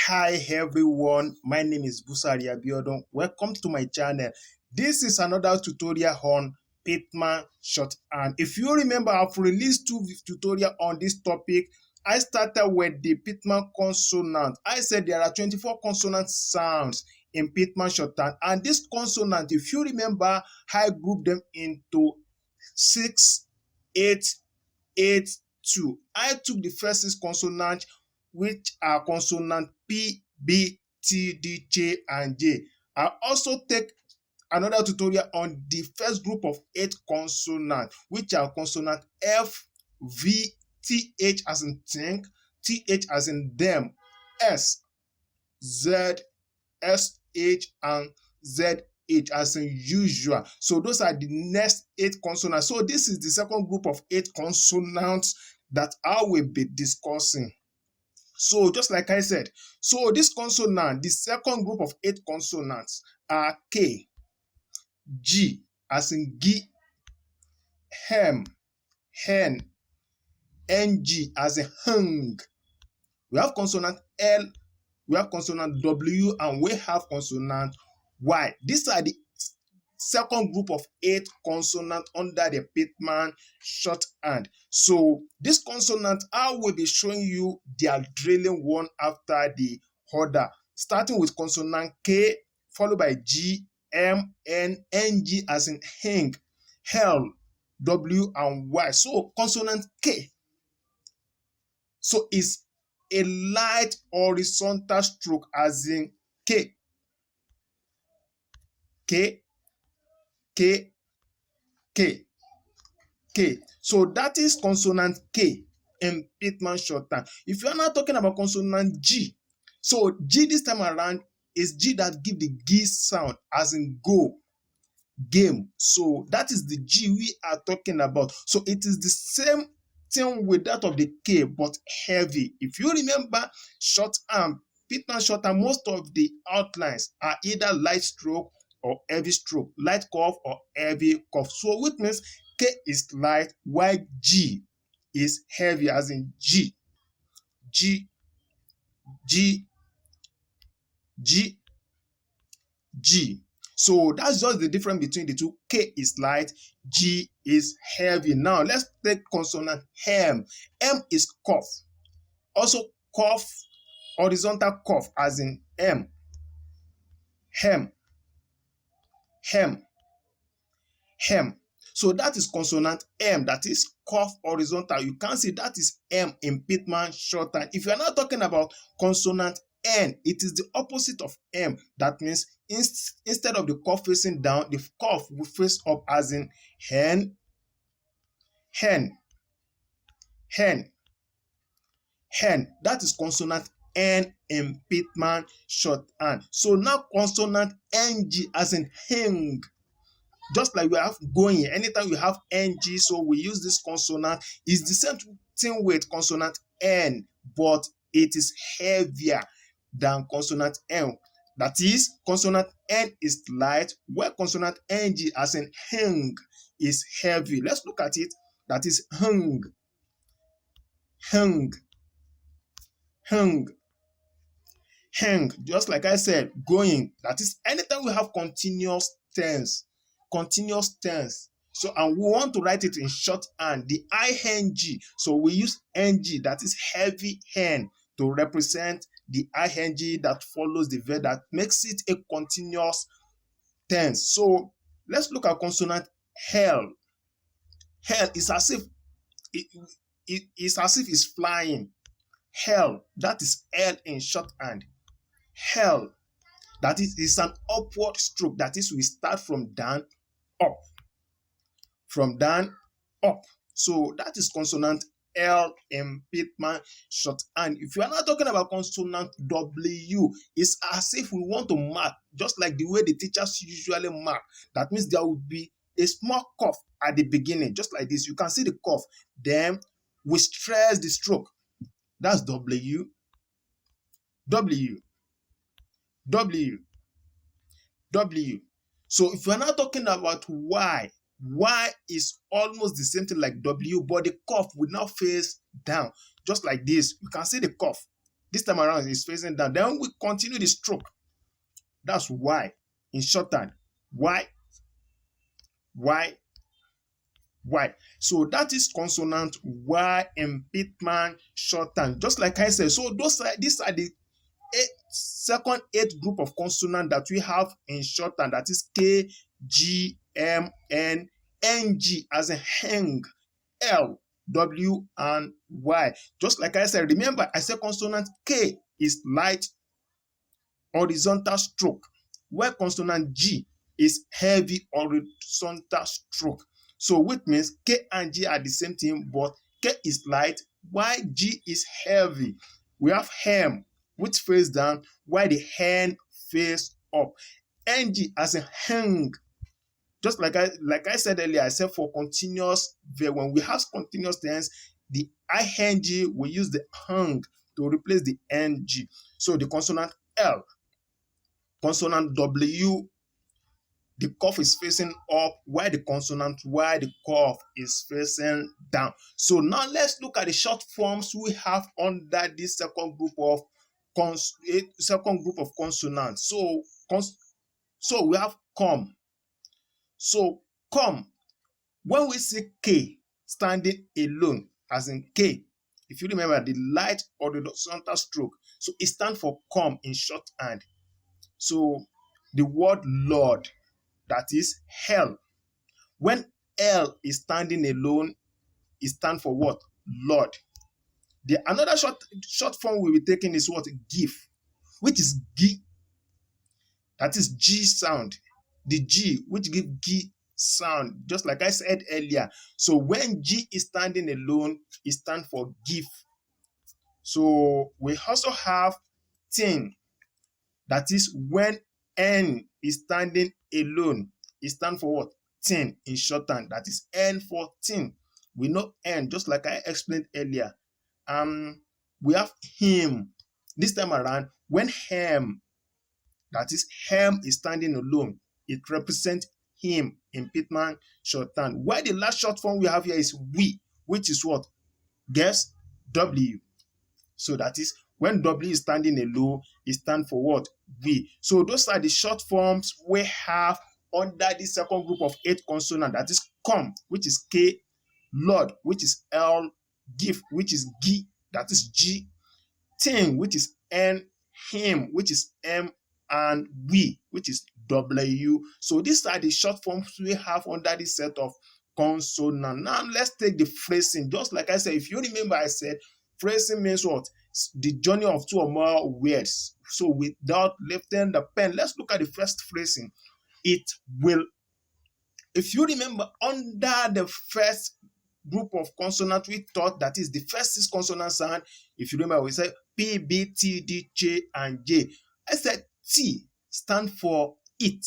Hi everyone, my name is Busari Abiodun. Welcome to my channel. This is another tutorial on Pitman shorthand. If you remember, I've released two tutorials on this topic. I started with the Pitman consonant. I said there are 24 consonant sounds in Pitman shorthand, and this consonant, if you remember, I grouped them into 6, 8, 8, 2. I took the first 6 consonants, which are consonant P, B, T, D, J, and J. I also take another tutorial on the first group of 8 consonants, which are consonant F, V, TH as in think, TH as in them, S, Z, SH, and ZH as in usual. So those are the next 8 consonants. So this is the second group of 8 consonants that I will be discussing. So just like I said, so this consonant, the second group of 8 consonants are K, G as in G, hem, hen, ng as in hung. We have consonant L, we have consonant W, and we have consonant Y. These are the second group of 8 consonants under the Pitman shorthand. So this consonant, I will be showing you their drilling one after the other, starting with consonant K, followed by G, M, N, Ng as in hang, L, W, and Y. So consonant K, so it's a light horizontal stroke as in K, K, K, K, K. So that is consonant K in Pitman shorthand. If you are not talking about consonant G, so G this time around is G that give the G sound as in go, game. So that is the G we are talking about. So it is the same thing with that of the K, but heavy. If you remember shorthand, Pitman shorthand, most of the outlines are either light stroke or heavy stroke, light cough or heavy cough. So which means K is light while G is heavy as in G, G, G, G, G. So that's just the difference between the two. K is light, G is heavy. Now let's take consonant M. M is cough. Also cough, horizontal cough as in M, hem, hem, hem. So that is consonant M, that is cough horizontal. You can see that is M in Pitman shorthand. If you are not talking about consonant N, it is the opposite of M. That means instead of the cough facing down, the cough will face up as in hen, hen, hen, hen. That is consonant N in Pitman shorthand. So now consonant Ng as in hang. Just like we have going, anytime we have ng, so we use this consonant. It's the same thing with consonant N, but it is heavier than consonant M. That is, consonant N is light, while consonant ng as in hang is heavy. Let's look at it. That is hung, hung, hung, hang. Just like I said, going. That is, anytime we have continuous tense. So, and we want to write it in shorthand, the ing. So we use ng, that is heavy hen, to represent the ing that follows the verb, that makes it a continuous tense. So let's look at consonant L. L is as if it's as if it's flying. L, that is L in shorthand. L, that is an upward stroke. That is, we start from down up, from down up. So that is consonant L in Pitman shorthand. If you are not talking about consonant W, it's as if we want to mark, just like the way the teachers usually mark. That means there will be a small cough at the beginning, just like this. You can see the cough. Then we stress the stroke. That's W, W, W, W. So if we're not talking about Y, Y is almost the same thing like W, but the cough will now face down, just like this. You can see the cough. This time around it's facing down. Then we continue the stroke. That's Y in shorthand. Y, Y, Y. So that is consonant Y in Pitman shorthand. Just like I said, so these are the second eight group of consonant that we have in shorthand. That is K, G, M, N, N, G as in hang, L, W, and Y. Just like I said, remember I said consonant K is light horizontal stroke, where consonant G is heavy horizontal stroke. So which means K and G are the same thing, but K is light while G is heavy. We have hem which face down while the hen face up. Ng as in hang. Just like I said earlier, I said for continuous verb, when we have continuous tense, the ing we use the hang to replace the ng. So the consonant L, consonant W, the cough is facing up, while the consonant Y, the cough is facing down. So now let's look at the short forms we have under this second group of consonants. So we have come. So come, when we see K standing alone, as in K, if you remember the light horizontal stroke, so it stands for come in shorthand. So the word Lord, that is hell. When L is standing alone, it stands for what? Lord. The another short form we'll be taking is what? Give, which is G. That is G sound. The G, which gives G sound, just like I said earlier. So when G is standing alone, it stands for give. So we also have thing. That is when N is standing alone, it stands for what? Thing in shorthand. That is N for thing. We know N, just like I explained earlier. We have him. This time around, when hem, that is hem, is standing alone, it represents him in Pitman shorthand. While the last short form we have here is we, which is what? Guess? W. So that is when W is standing alone, it stands for what? We. So those are the short forms we have under the second group of 8 consonants. That is come, which is K, Lord, which is L, give, which is G, that is G, thing, which is N, him, which is M, and we, which is W. So these are the short forms we have under this set of consonants. Now let's take the phrasing. Just like I said, if you remember, I said phrasing means what? The journey of 2 or more words. So without lifting the pen, let's look at the first phrasing. It will. If you remember, under the first group of consonants, we thought that is the first 6 consonant sound. If you remember, we said P, B, T, D, J, and J. I said T stand for it.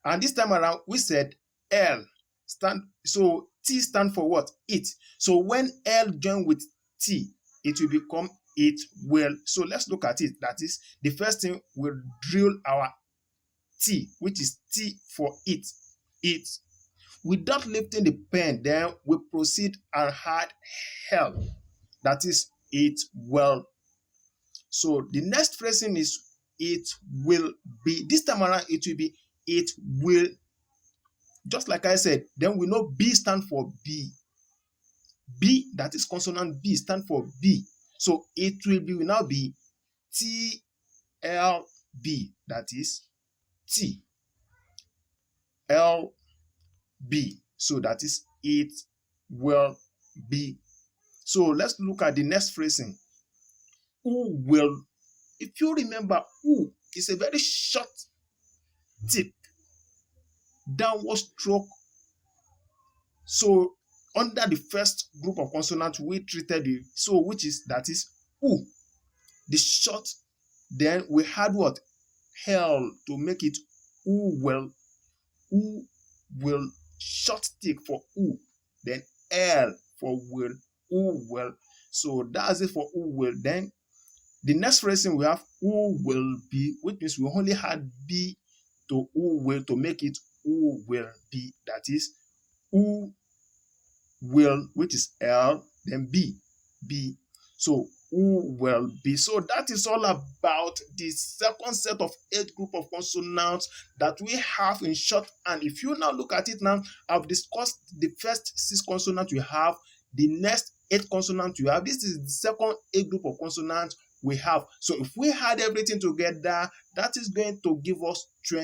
And this time around, we said L stand. So T stand for what? It. So when L join with T, it will become it will. So let's look at it. That is the first thing, we'll drill our T, which is T for it. It. Without lifting the pen, then we proceed and add hell. That is it will. So the next phrasing is it will be. This time around, it will be it will. Just like I said, then we know B stand for B. B, that is consonant B, stand for B. So it will now be T, L, B. That is T, L, B. So that is it will be. So let's look at the next phrasing. Who will. If you remember, who is a very short tip, downward stroke. So under the first group of consonants we treated it, so that is who, the short. Then we had what? Hell to make it who will, short tick for who, then L for will, who will. So that's it for who will. Then the next phrasing we have who will be, which means we only had B to who will to make it who will be. That is who will, which is L, then B. So who will be. So that is all about the second set of 8 group of consonants that we have in shorthand. If you now look at it now, I've discussed the first 6 consonants we have, the next 8 consonants we have. This is the second 8 group of consonants we have. So if we add everything together, that is going to give us 20.